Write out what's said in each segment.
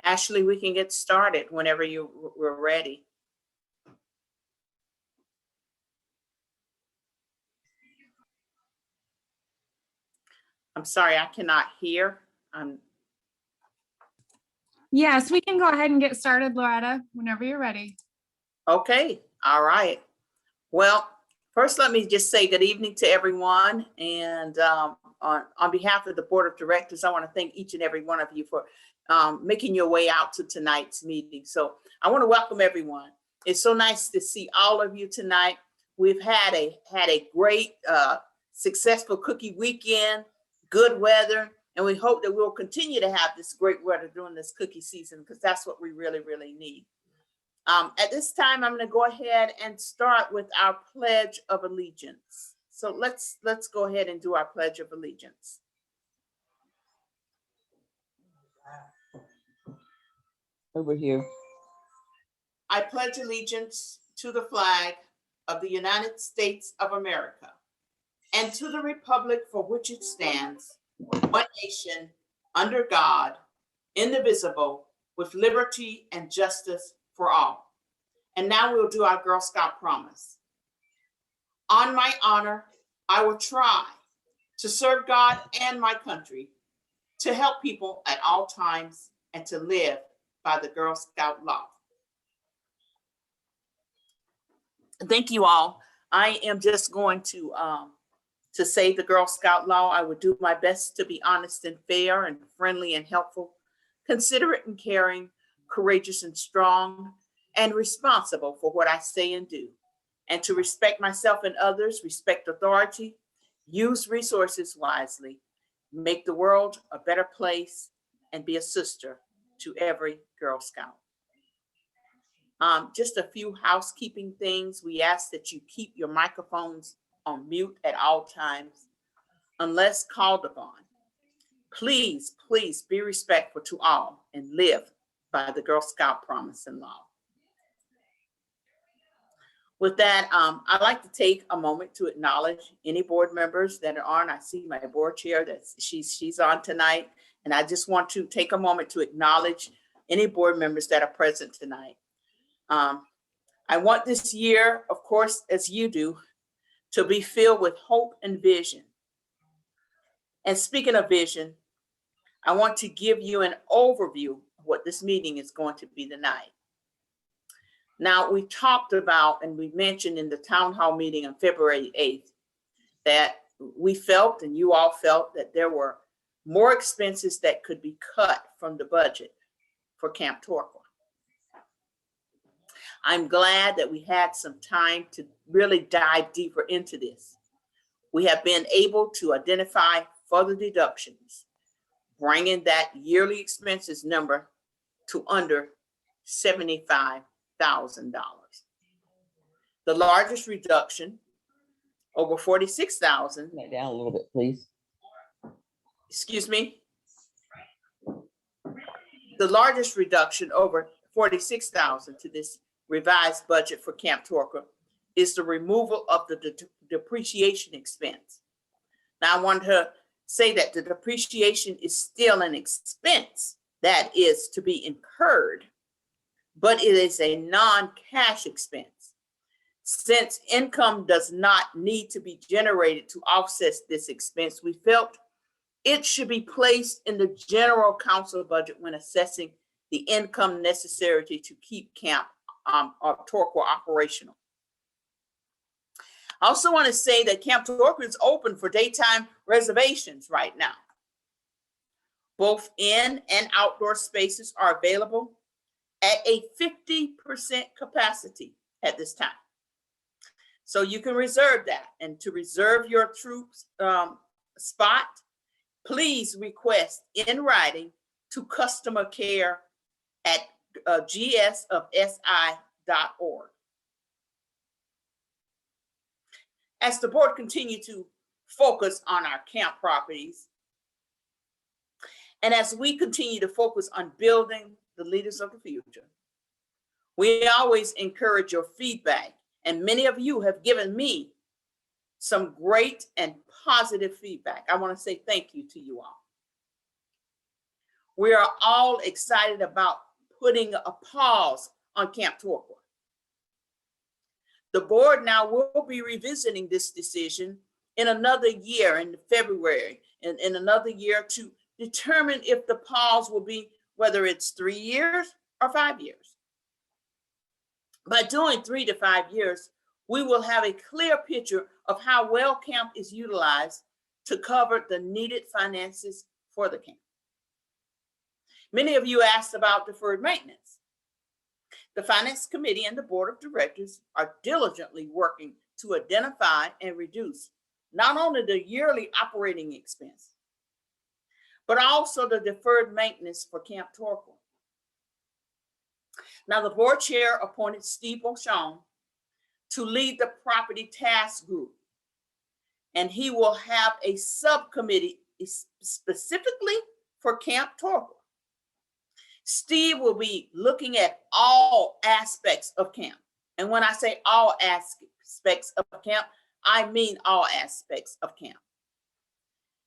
Ashley, we can get started whenever we're ready. I'm sorry, I cannot hear. Yes, we can go ahead and get started, Loretta, whenever you're ready. Okay, all right. Well, first, let me just say good evening to everyone. And on behalf of the Board of Directors, I want to thank each and every one of you for making your way out to tonight's meeting. So I want to welcome everyone. It's so nice to see all of you tonight. We've had a great, successful cookie weekend, good weather, and we hope that we'll continue to have this great weather during this cookie season, because that's what we really, really need. At this time, I'm going to go ahead and start with our Pledge of Allegiance. So let's go ahead and do our Pledge of Allegiance. Over here. I pledge allegiance to the flag of the United States of America and to the republic for which it stands, one nation, under God, indivisible, with liberty and justice for all. And now we'll do our Girl Scout promise. On my honor, I will try to serve God and my country, to help people at all times, and to live by the Girl Scout law. Thank you all. I am just going to say the Girl Scout law. I would do my best to be honest and fair and friendly and helpful, considerate and caring, courageous and strong, and responsible for what I say and do, and to respect myself and others, respect authority, use resources wisely, make the world a better place, and be a sister to every Girl Scout. Just a few housekeeping things. We ask that you keep your microphones on mute at all times, unless called upon. Please, please be respectful to all and live by the Girl Scout promise and law. With that, I'd like to take a moment to acknowledge any board members that are on. I see my board chair that she's on tonight, and I just want to take a moment to acknowledge any board members that are present tonight. I want this year, of course, as you do, to be filled with hope and vision. And speaking of vision, I want to give you an overview of what this meeting is going to be tonight. Now, we talked about, and we mentioned in the town hall meeting on February 8th, that we felt, and you all felt, that there were more expenses that could be cut from the budget for Camp Torqua. I'm glad that we had some time to really dive deeper into this. We have been able to identify further deductions, bringing that yearly expenses number to under $75,000. The largest reduction, over $46,000. That down a little bit, please. Excuse me. The largest reduction, over $46,000 to this revised budget for Camp Torqua, is the removal of the depreciation expense. Now, I want to say that the depreciation is still an expense that is to be incurred, but it is a non-cash expense. Since income does not need to be generated to offset this expense, we felt it should be placed in the general council budget when assessing the income necessary to keep Camp Torqua operational. I also want to say that Camp Torqua is open for daytime reservations right now. Both in and outdoor spaces are available at a 50% capacity at this time. So you can reserve that. And to reserve your troops spot, please request in writing to customer care at gsofsi.org. As the board continue to focus on our camp properties, and as we continue to focus on building the leaders of the future, we always encourage your feedback, and many of you have given me some great and positive feedback. I want to say thank you to you all. we are all excited about putting a pause on Camp Torqua. The board now will be revisiting this decision in another year, in February, and in another year to determine if the pause will be, whether it's 3 years or 5 years. By doing 3 to 5 years, we will have a clear picture of how well camp is utilized to cover the needed finances for the camp. Many of you asked about deferred maintenance. The Finance Committee and the Board of Directors are diligently working to identify and reduce not only the yearly operating expense, but also the deferred maintenance for Camp Torqua. Now, the board chair appointed Steve Beauchamp to lead the property task group, and he will have a subcommittee specifically for Camp Torqua. Steve will be looking at all aspects of camp. And when I say all aspects of camp, I mean all aspects of camp.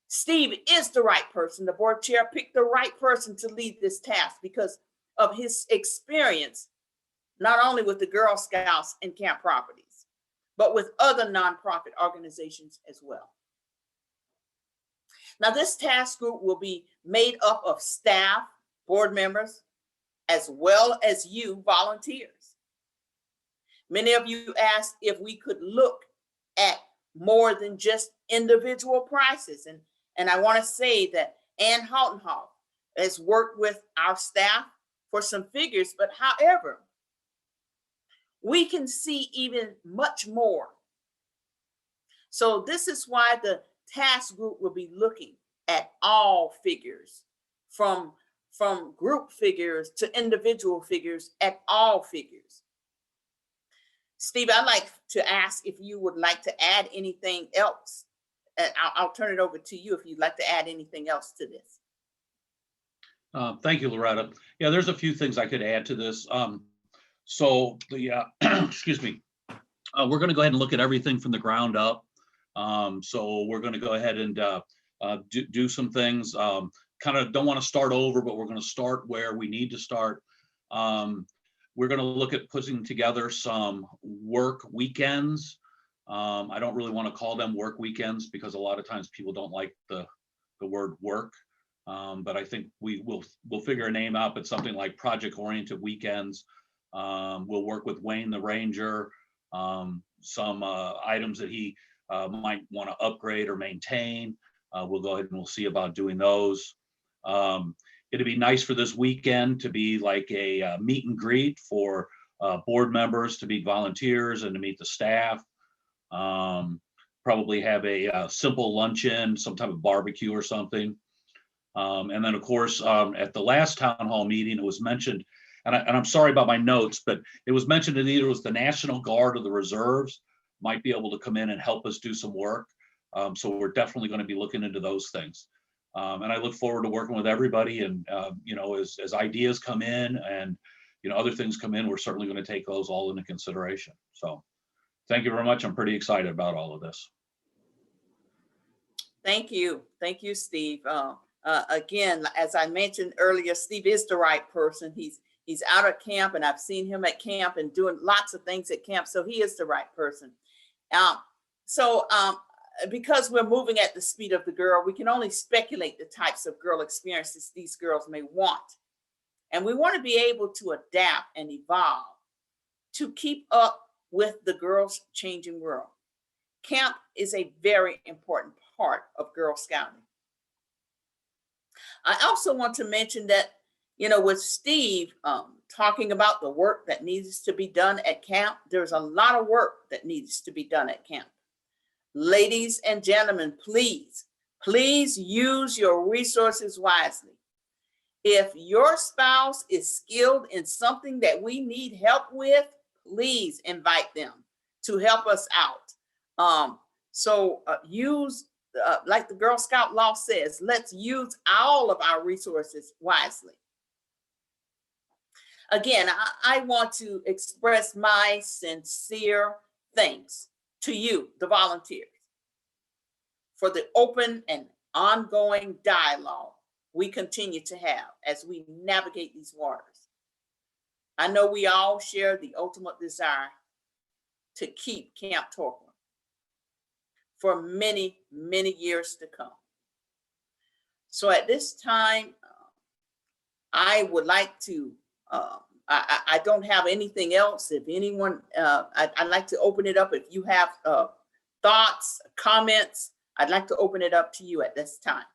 Steve is the right person. The board chair picked the right person to lead this task because of his experience, not only with the Girl Scouts and camp properties, but with other nonprofit organizations as well. Now, this task group will be made up of staff, board members, as well as you volunteers. Many of you asked if we could look at more than just individual prices. And I want to say that Ann Haltenhoff has worked with our staff for some figures, but however, we can see even much more. So this is why the task group will be looking at all figures, from group figures to individual figures, at all figures. Steve, I'd like to ask if you would like to add anything else. I'll turn it over to you if you'd like to add anything else to this. Thank you, Loretta. Yeah, there's a few things I could add to this. So the, excuse me, we're going to go ahead and look at everything from the ground up. So we're going to go ahead and do some things. Kind of don't want to start over, but we're going to start where we need to start. We're going to look at putting together some work weekends. I don't really want to call them work weekends because a lot of times people don't like the word work. But I think we'll figure a name out, but something like project-oriented weekends. We'll work with Wayne the Ranger, some items that he might want to upgrade or maintain. We'll go ahead and we'll see about doing those. It'd be nice for this weekend to be like a meet and greet for board members to meet volunteers and to meet the staff. Probably have a simple luncheon, some type of barbecue or something. And then, of course, at the last town hall meeting, it was mentioned, and I'm sorry about my notes, but it was mentioned that either it was the National Guard or the Reserves might be able to come in and help us do some work. So we're definitely going to be looking into those things. And I look forward to working with everybody. And, you know, as ideas come in and, you know, other things come in, we're certainly going to take those all into consideration. So thank you very much. I'm pretty excited about all of this. Thank you. Thank you, Steve. Again, as I mentioned earlier, Steve is the right person. He's out at camp, and I've seen him at camp and doing lots of things at camp. So he is the right person. Because we're moving at the speed of the girl, we can only speculate the types of girl experiences these girls may want. And we want to be able to adapt and evolve to keep up with the girls' changing world. Camp is a very important part of Girl Scouting. I also want to mention that, you know, with Steve talking about the work that needs to be done at camp, there's a lot of work that needs to be done at camp. Ladies and gentlemen, please use your resources wisely. If your spouse is skilled in something that we need help with, please invite them to help us out. Use, like the Girl Scout law says, let's use all of our resources wisely. Again, I want to express my sincere thanks to you, the volunteers, for the open and ongoing dialogue we continue to have as we navigate these waters. I know we all share the ultimate desire to keep Camp Torqua for many, many years to come. So at this time, I would like to, I don't have anything else. If anyone, I'd like to open it up. If you have thoughts, comments, I'd like to open it up to you at this time.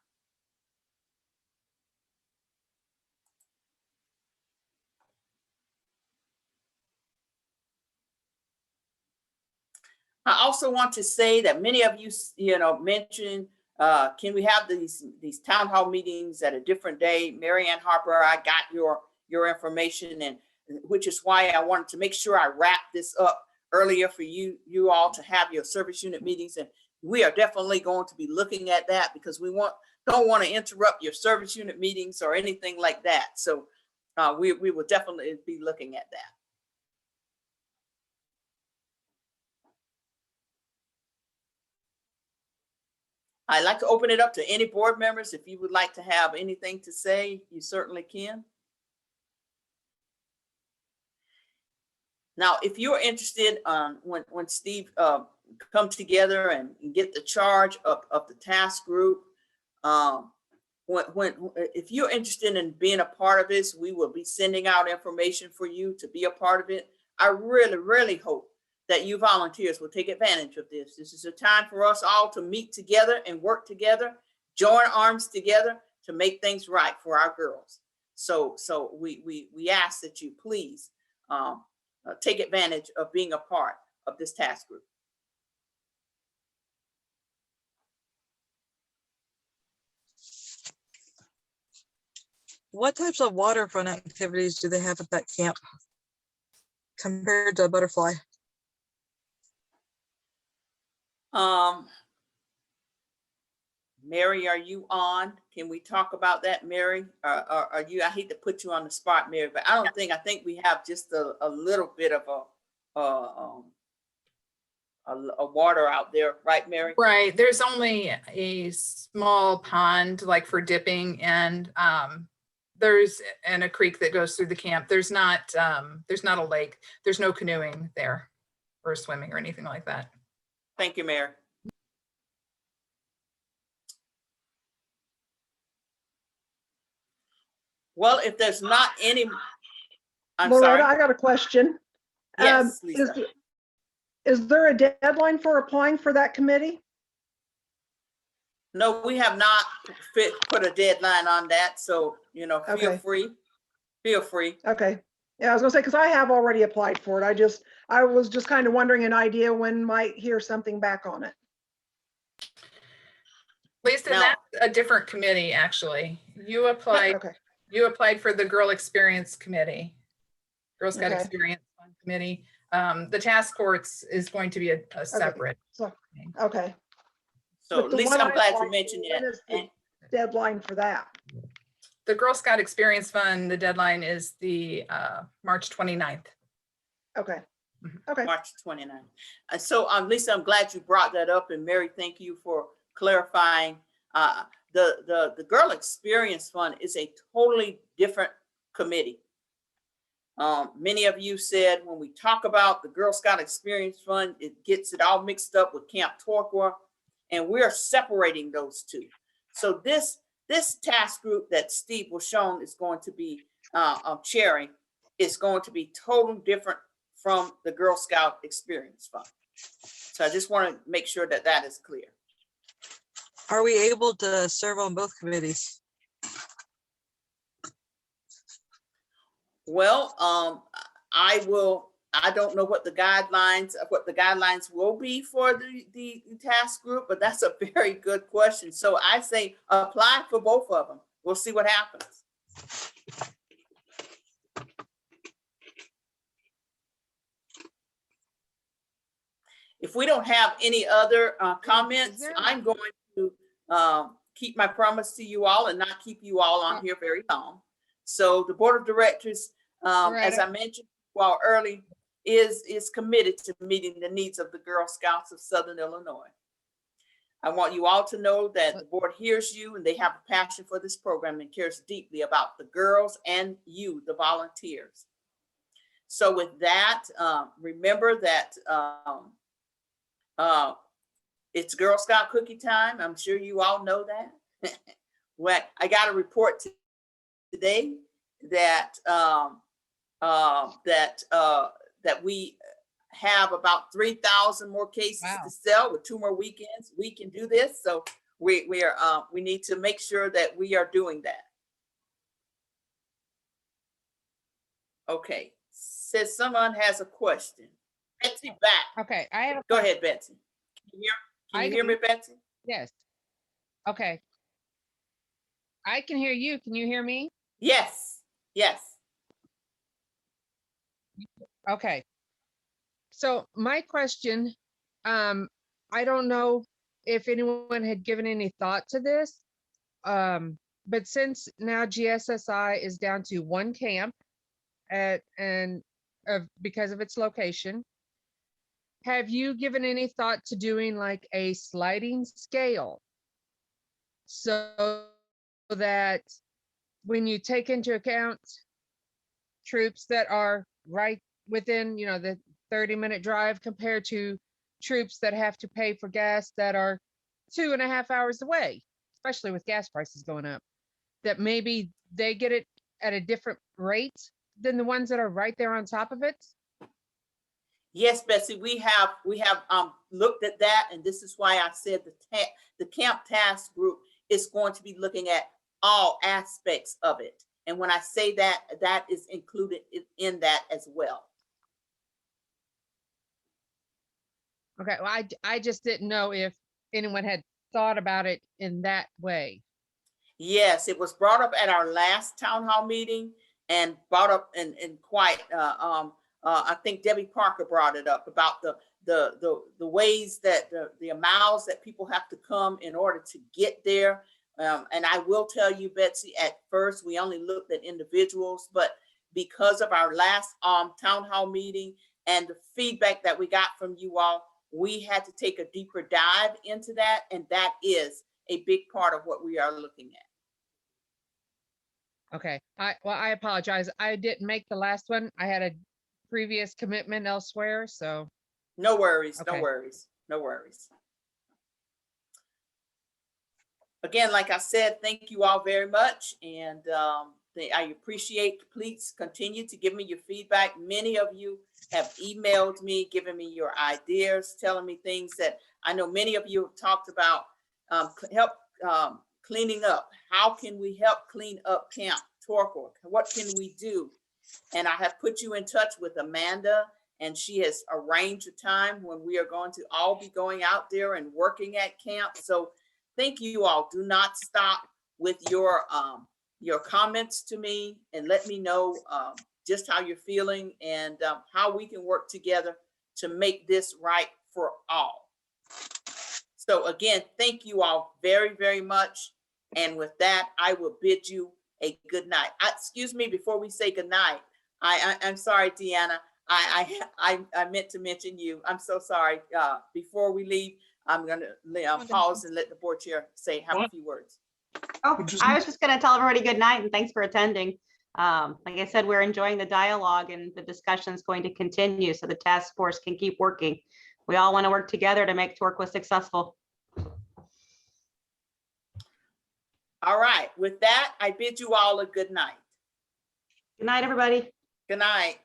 I also want to say that many of you, mentioned, can we have these town hall meetings at a different day? Mary Ann Harper, I got your information, and which is why I wanted to make sure I wrap this up earlier for you all to have your service unit meetings. And we are definitely going to be looking at that because we don't want to interrupt your service unit meetings or anything like that. So we will definitely be looking at that. I'd like to open it up to any board members. If you would like to have anything to say, you certainly can. Now, if you're interested, when Steve comes together and get the charge of the task group, if you're interested in being a part of this, we will be sending out information for you to be a part of it. I really, really hope that you volunteers will take advantage of this. This is a time for us all to meet together and work together, join arms together to make things right for our girls. So we ask that you please take advantage of being a part of this task group. What types of waterfront activities do they have at that camp compared to Butterfly? Mary, are you on? Can we talk about that, Mary? Are you? I hate to put you on the spot, Mary, but I think we have just a little bit of a water out there, right, Mary? Right. There's only a small pond, like for dipping, and there's a creek that goes through the camp. There's not a lake. There's no canoeing there or swimming or anything like that. Thank you, Mary. Well, if there's not any, I'm Loretta, sorry. I got a question. Yes, Lisa. Is there a deadline for applying for that committee? No, we have not put a deadline on that. So, feel Okay. free. Feel free. Okay. Yeah, I was gonna say, because I have already applied for it. I was just kind of wondering an idea when might hear something back on it. Lisa, Now- that's a different committee, actually. You applied Okay. for the Girl Experience Committee, Girl Scout Okay. Experience Fund Committee. The task force is going to be a separate. So, thing. okay. So, But the Lisa, one I'm I glad you applied mentioned for, when that. is the deadline for that? The Girl Scout Experience Fund, the deadline is the March 29th. Okay. Mhm. Okay. March 29th. So, Lisa, I'm glad you brought that up, and Mary, thank you for clarifying. The Girl Experience Fund is a totally different committee. Many of you said when we talk about the Girl Scout Experience Fund, it gets it all mixed up with Camp Torqua, and we're separating those two. So this task group that Steve was shown is going to be chairing is going to be totally different from the Girl Scout Experience Fund. So I just want to make sure that that is clear. Are we able to serve on both committees? Well, I don't know what the guidelines will be for the task group, but that's a very good question. So I say apply for both of them. We'll see what happens. If we don't have any other comments, I'm going to keep my promise to you all and not keep you all on here very long. So the board of directors, as I mentioned early, is committed to meeting the needs of the Girl Scouts of Southern Illinois. I want you all to know that the board hears you and they have a passion for this program and cares deeply about the girls and you, the volunteers. So with that, remember that it's Girl Scout cookie time. I'm sure you all know that. What I got a report today that that we have about 3,000 more cases Wow. to sell with 2 more weekends. We can do this, so we need to make sure that we are doing that. Okay, says someone has a question. Betsy back. Okay, I have a Go question. ahead, Betsy. Can I you hear me, Betsy? Yes. Okay. I can hear you. Can you hear me? Yes, yes. Okay. So my question, I don't know if anyone had given any thought to this. But since now GSSI is down to 1 camp because of its location, have you given any thought to doing like a sliding scale? So that when you take into account troops that are right within, the 30-minute drive compared to troops that have to pay for gas that are 2.5 hours away, especially with gas prices going up, that maybe they get it at a different rate than the ones that are right there on top of it? Yes, Betsy, we have looked at that, and this is why I said the camp task group is going to be looking at all aspects of it. And when I say that, that is included in that as well. Okay, well, I just didn't know if anyone had thought about it in that way. Yes, it was brought up at our last town hall meeting and brought up in quite, I think Debbie Parker brought it up about the ways that the miles that people have to come in order to get there. And I will tell you, Betsy, at first we only looked at individuals, but because of our last town hall meeting and the feedback that we got from you all, we had to take a deeper dive into that, and that is a big part of what we are looking at. Okay, I apologize. I didn't make the last one. I had a previous commitment elsewhere, so. No worries, no Okay. worries, no worries. Again, like I said, thank you all very much. And I appreciate, please continue to give me your feedback. Many of you have emailed me, giving me your ideas, telling me things that I know many of you have talked about, help cleaning up. How can we help clean up Camp Torqua? What can we do? And I have put you in touch with Amanda, and she has arranged a time when we are going to all be going out there and working at camp. So thank you all. Do not stop with your comments to me, and let me know just how you're feeling and how we can work together to make this right for all. So again, thank you all very, very much. And with that, I will bid you a good night. Excuse me, before we say good night, I'm sorry, Deanna. I meant to mention you. I'm so sorry. Before we leave, I'm going to pause and let the board chair have a few words. Oh, I was just going to tell everybody good night and thanks for attending. Like I said, we're enjoying the dialogue and the discussion is going to continue so the task force can keep working. We all want to work together to make Torqua successful. All right. With that, I bid you all a good night. Good night, everybody. Good night.